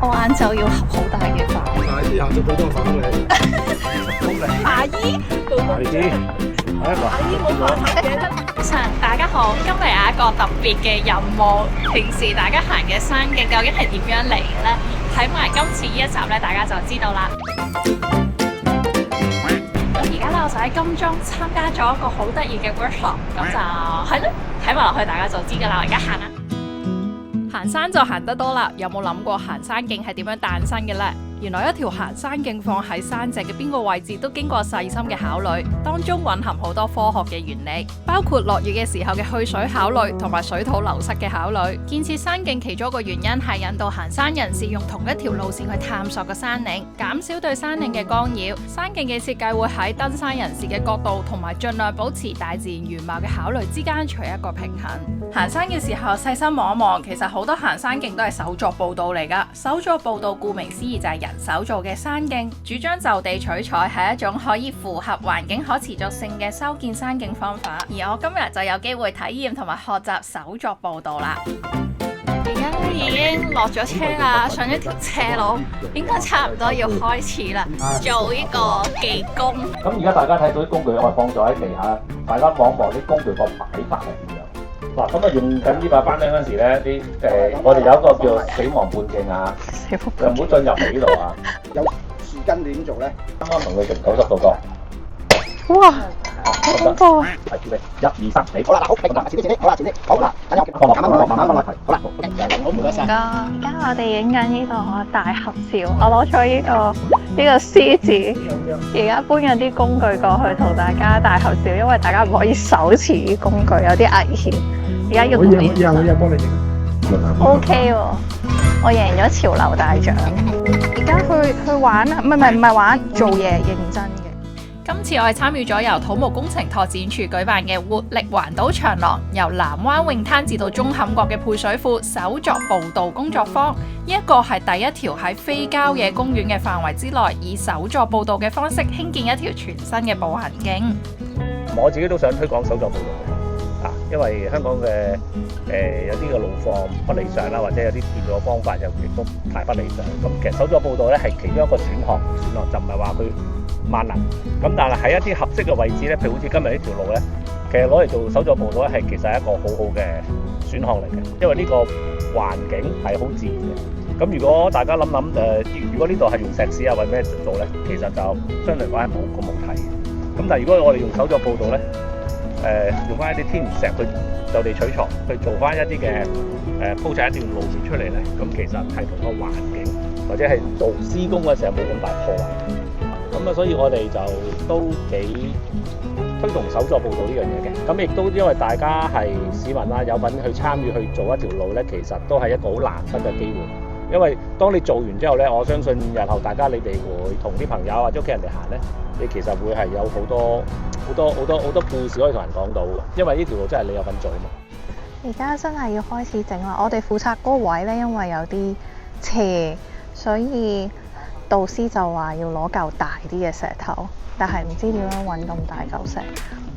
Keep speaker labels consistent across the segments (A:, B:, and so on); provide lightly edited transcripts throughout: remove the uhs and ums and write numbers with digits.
A: 我晏晝要合好大嘅飯。
B: 阿姨下晝俾多個飯你。
A: 阿姨，
B: 阿姨，
A: 阿姨冇飯食嘅。早晨，大家好，今日有一個特別嘅任務。平時大家行嘅山徑究竟係點樣嚟嘅呢？睇埋今次呢一集咧，大家就知道啦。而家咧，我就喺金鐘參加咗一個好得意嘅 workshop，咁就係咯，睇埋落去大家就知噶啦。我而家行啦。行山就行得多啦，有冇諗過行山徑係點樣誕生嘅呢？原來一條行山徑放喺山脊嘅邊個位置都經過細心嘅考慮，當中蘊含好多科學嘅原理，包括落雨嘅時候嘅去水考慮同埋水土流失嘅考慮。建設山徑其中一個原因係引導行山人士用同一條路線去探索個山嶺，減少對山嶺嘅干擾。山徑嘅設計會喺登山人士嘅角度同埋盡量保持大自然原貌嘅考慮之間取一個平衡。行山嘅時候細心望一望，其實好多行山徑都係手作步道嚟㗎。手作步道顧名思義就係人手做嘅山徑，主張就地取材，係一種可以符合環境可持續性嘅修建山徑方法。而我今日就有機會體驗同埋學習手作步道啦。而家已經落咗車啦，上咗條車路，應該差唔多要開始啦，做呢個技工。
C: 咁而家大家睇到啲工具，我係放咗喺地下，大家望一望啲工具個擺法係點樣。嗱，咁啊用緊呢把扳釘嗰陣時咧，我哋有一個叫死亡半徑啊，就唔好進入嚟呢度啊。
B: 有匙羹你點做咧？
C: 啱啱同佢成90度角。
A: 哇！好恐怖啊！
C: 係準備1、2、3，你
B: 好啦，好，停啦，前啲，好啦，前啲，好啦，等我放落，慢慢落，慢慢落，好啦，好唔該晒。
A: 而家我哋影緊呢個大合照，我攞咗呢個 C 字，而家搬緊啲工具過去同大家大合照，因為大家唔可以手持啲工具，有啲危險。而家要練。
B: 可以幫你影。
A: OK 喎，我贏咗潮流大獎。而家去玩啊，唔係玩，做嘢認真嘅。今次我係參與咗由土木工程拓展署舉辦嘅活力環島長廊，由南灣泳灘至到中坎角嘅配水庫手作步道工作坊。呢一個係第一條喺非郊野公園嘅範圍之內，以手作步道嘅方式興建一條全新嘅步行徑。
C: 我自己都想推廣手作步道。因為香港嘅有啲嘅路況不理想啦，或者有啲建造方法又亦都太不理想。咁其實手作步道咧係其中一個選項，就唔係話佢萬能。咁但係喺一啲合適嘅位置咧，譬如好似今日呢條路咧，其實攞嚟做手作步道咧係其實係一個好好嘅選項嚟嘅，因為呢個環境係好自然嘅。咁如果大家諗諗如果呢度係用石屎啊或者咩做咧，其實就相對嚟講係冇咁好睇嘅。咁但係如果我哋用手作步道咧，用翻一啲天然石去就地取材，去做翻一啲嘅鋪設一條路面出嚟咧，咁其實係同個環境或者係做施工嘅時候冇咁大破壞。咁啊，所以我哋就都幾推動手作步道呢樣嘢嘅。咁亦都因為大家係市民啦，有份去參與去做一條路咧，其實都係一個好難得嘅機會。因為當你做完之後咧，我相信日後大家你哋會同啲朋友或者屋企人嚟行咧，你其實會係有好多故事可以同人講到嘅，因為呢條路真係你有份做啊嘛。
A: 而家真係要開始整啦！我哋負責嗰個位咧，因為有啲斜，所以導師就話要攞嚿大啲嘅石頭，但係唔知點樣揾咁大嚿石。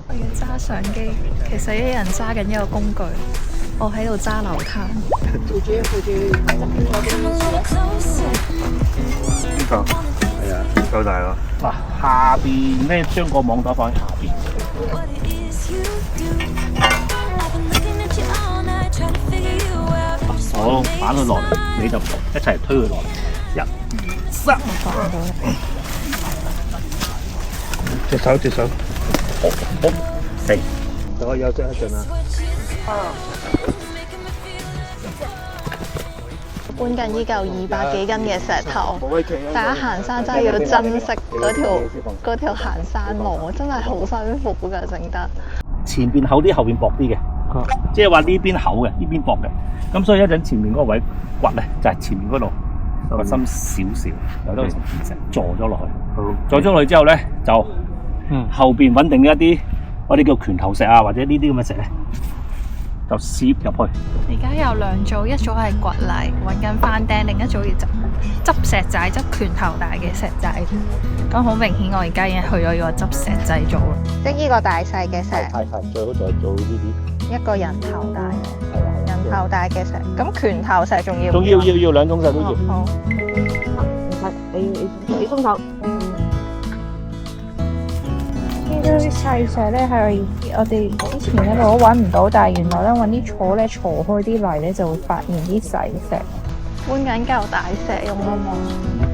A: 我要揸相機，其實一人揸緊一個工具，我喺度揸流灘。
B: 扶住，
C: 呢個係啊，夠大咯。嗱，下邊咧將個網袋放喺下邊。好，打佢落嚟，你就一齊推佢落嚟。1、2、3。隻手。好，停。等我休息一陣啦。
A: 搬緊呢嚿200幾斤嘅石頭，大家行山真係要珍惜嗰條行山路，真係好辛苦㗎整得。
C: 前邊厚啲，後邊薄啲嘅，即係話呢邊厚嘅，呢邊薄嘅。咁所以一陣前面嗰個位掘咧，就係前面嗰度個深少少，有得成片石坐咗落去。坐咗落去之後咧，就後邊穩定一啲，我哋叫拳頭石啊，或者呢啲咁嘅石咧，就攝入去。
A: 而家有兩組，一組係掘泥揾緊翻釘，另一組要執石仔，執拳頭大嘅石仔。咁好明顯，我而家已經去咗呢個執石仔組啦。即係呢個大細嘅石。
C: 係，最好就係做呢啲。
A: 一個人頭大嘅。人
D: 頭大嘅石，咁拳頭石仲要唔
C: 仲要兩種石都要。
D: 好。
B: 你鬆手。
D: 呢啲細石咧係我哋之前一路都揾唔到，但係原來咧揾啲鋤咧鋤開啲泥咧就會發現啲細石。搬緊嚿大石用啊嘛。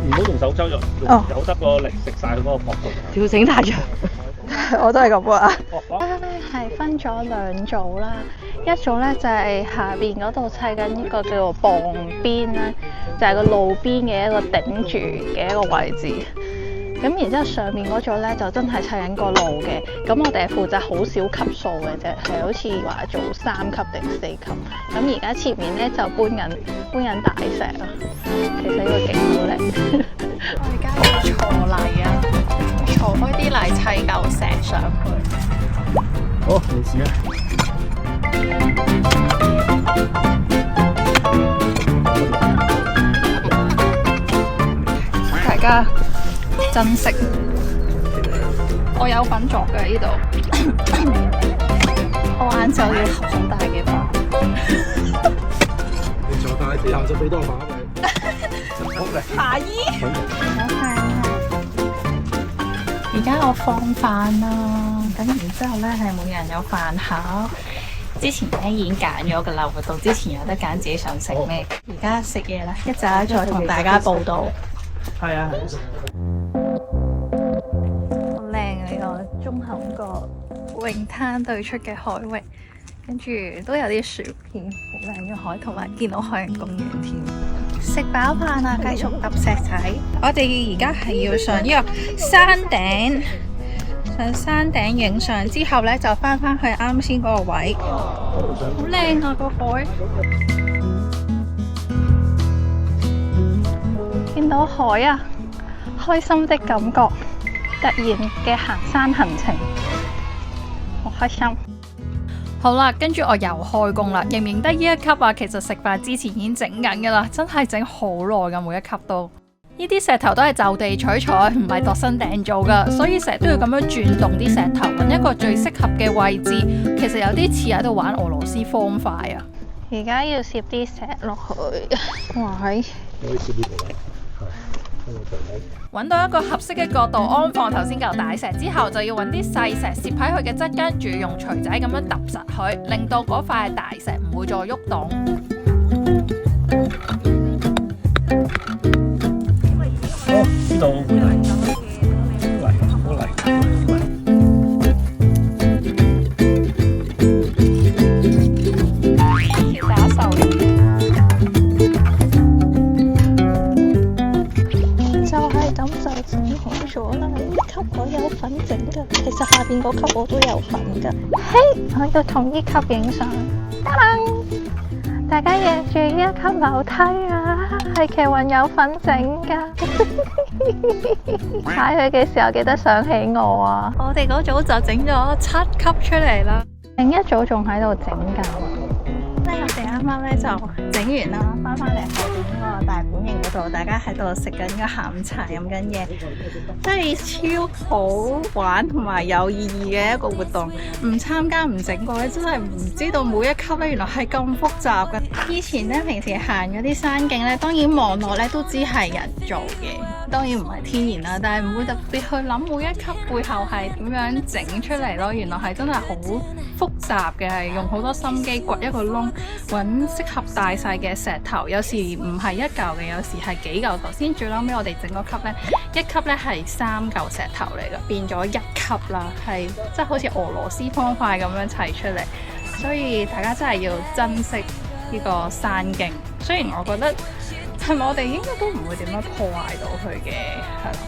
C: 唔好用手抽入，有得個力食晒佢嗰個角度。
B: 條繩太長。
D: 我都係咁啊。係分咗兩組啦，一組咧就係下邊嗰度砌緊呢個叫做傍邊咧，就係個路邊嘅一個頂住嘅一個位置。咁然之後上面嗰組咧就真係砌緊個路嘅，咁我哋係負責好少級數嘅啫，係好似話做3級定4級。咁而家前面咧就搬緊大石啊，其實呢個勁好靚。我而家要鋤泥啊，鋤開啲泥砌嚿石上去。
C: 好，冇事啊。
D: 大家珍惜，我有份作嘅呢度，我晏晝要合好大嘅飯。
E: 你坐大地下就俾多個飯你。
C: 好嚟。
D: 茶姨，而家我放飯啦，咁然之後咧係每人有飯盒。之前咧已經揀咗噶啦，活動之前有得揀自己想食咩。而家食嘢啦，一陣再同大家報道。
C: 係啊。
D: 好靚啊！呢個中肯角泳灘對出嘅海域，跟住都有啲薯片，好靚嘅海，同埋見到海洋公園添。食飽飯啦，繼續揼石仔。我哋而家係要上呢個山頂，上山頂影相之後咧，就翻返去啱先嗰個位。好靚啊個海！見到海啊，開心的感覺。突然嘅行山行程，好開心。
A: 好啦，跟住我又開工啦，認唔認得呢一級啊？其實食飯之前已經整緊噶啦，真係整好耐噶，每一級都。呢啲石頭都係就地取材，唔係度身訂造噶，所以成日都要咁樣轉動啲石頭，揾一個最適合嘅位置。其實有啲似喺度玩俄羅斯方塊啊！
D: 而家要攝啲石落去，哇係！
A: 揾到一個合適嘅角度安放頭先嚿大石之後，就要揾啲細石攝喺佢嘅側間，仲要用錘仔咁樣揼實佢，令到嗰塊大石唔會再喐動。
C: 好，呢度好嚟。
D: 我有份整噶，其實下邊嗰級我都有份噶。嘿，我要同呢級影相。大家記住呢一級樓梯啊，係奇雲有份整噶。踩佢嘅時候記得想起我啊！我哋嗰組就整咗7級出嚟啦，另一組仲喺度整緊。我哋啱啱咧就整完啦，翻嚟後邊嗰個大本營嗰度，大家喺度食緊個下午茶，飲緊嘢，真係超好玩同埋有意義嘅一個活動。唔參加唔整過咧，真係唔知道每一級咧原來係咁複雜嘅。以前咧平時行嗰啲山徑咧，當然望落咧都知係人做嘅，當然唔係天然啦，但係唔會特別去諗每一級背後係點樣整出嚟咯。原來係真係好複雜嘅，係用好多心機掘一個窿，揾適合大細嘅石頭，有時唔係一嚿嘅，有時係幾嚿。頭先最嬲尾我哋整個級呢，一級呢係3嚿石頭嚟嘅，變咗1級啦，係即係好似俄羅斯方塊咁樣砌出嚟。所以大家真係要珍惜呢個山徑。雖然我覺得係咪我哋應該都唔會點樣破壞到佢嘅，係咯。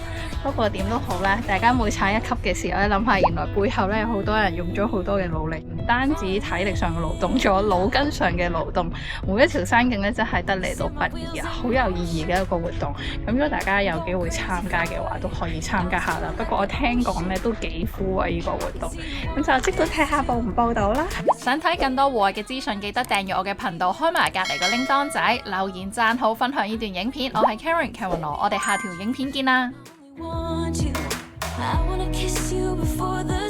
D: 不過點都好啦，大家每踩一級嘅時候咧，諗下原來背後咧有好多人用咗好多嘅努力，唔單止體力上嘅勞動，仲有腦筋上嘅勞動。每一條山徑咧真係得嚟到不易啊，好有意義嘅一個活動。咁如果大家有機會參加嘅話，都可以參加下啦。不過我聽講咧都幾枯啊呢個活動，咁就即管睇下報唔報到啦。
A: 想睇更多戶外嘅資訊，記得訂閱我嘅頻道，開埋隔離個鈴鐺仔，留言讚好，分享呢段影片。我係 Karen 奇雲羅，我哋下條影片見啦。
F: Want you, I wanna kiss you before the